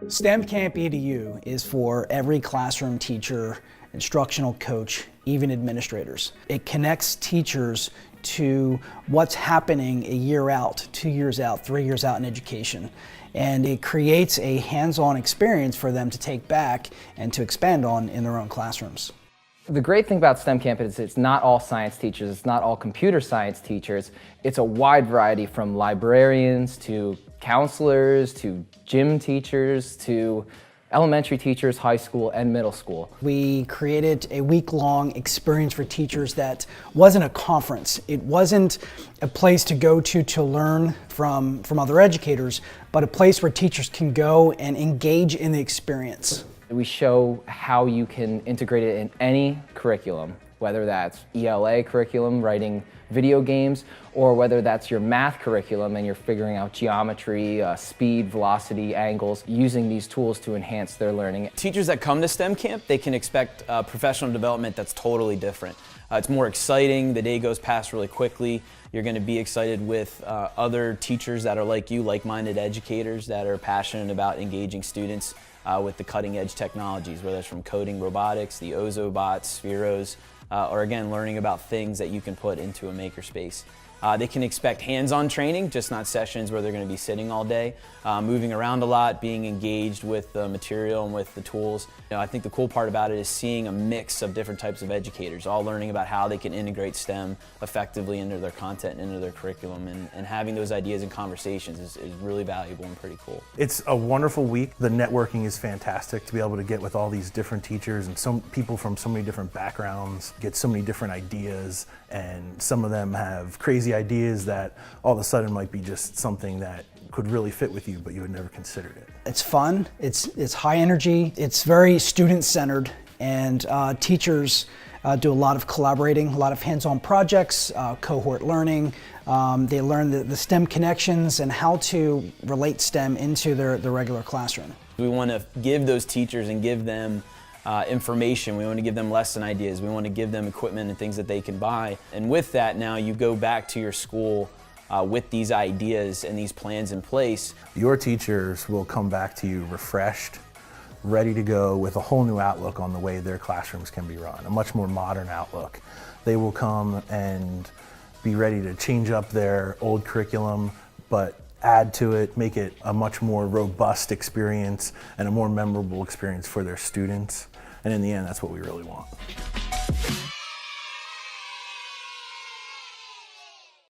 STEM Camp EDU is for every classroom teacher, instructional coach, even administrators. It connects teachers to what's happening a year out, 2 years out, 3 years out in education. And it creates a hands-on experience for them to take back and to expand on in their own classrooms. The great thing about STEM Camp is it's not all science teachers, it's not all computer science teachers. It's a wide variety from librarians to counselors to gym teachers to elementary teachers, high school and middle school. We created a week-long experience for teachers that wasn't a conference. It wasn't a place to go to learn from other educators, but a place where teachers can go and engage in the experience. We show how you can integrate it in any curriculum, whether that's ELA curriculum, writing video games, or whether that's your math curriculum and you're figuring out geometry, speed, velocity, angles, using these tools to enhance their learning. Teachers that come to STEM Camp, they can expect professional development that's totally different. It's more exciting, the day goes past really quickly. You're going to be excited with other teachers that are like you, like-minded educators that are passionate about engaging students with the cutting-edge technologies, whether it's from coding robotics, the Ozobots, Spheros, or again, learning about things that you can put into a makerspace. They can expect hands-on training, just not sessions where they're going to be sitting all day, moving around a lot, being engaged with the material and with the tools. I think the cool part about it is seeing a mix of different types of educators, all learning about how they can integrate STEM effectively into their content, into their curriculum, and having those ideas and conversations is really valuable and pretty cool. It's a wonderful week. The networking is fantastic to be able to get with all these different teachers and some people from so many different backgrounds, get so many different ideas, and some of them have crazy ideas that all of a sudden might be just something that could really fit with you, but you had never considered it. It's fun, it's high energy, it's very student-centered, and teachers do a lot of collaborating, a lot of hands-on projects, cohort learning. They learn the STEM connections and how to relate STEM into their regular classroom. We want to give those teachers and give them information. We want to give them lesson ideas. We want to give them equipment and things that they can buy. And with that, now you go back to your school with these ideas and these plans in place. Your teachers will come back to you refreshed, ready to go with a whole new outlook on the way their classrooms can be run, a much more modern outlook. They will come and be ready to change up their old curriculum, but add to it, make it a much more robust experience and a more memorable experience for their students. And in the end, that's what we really want.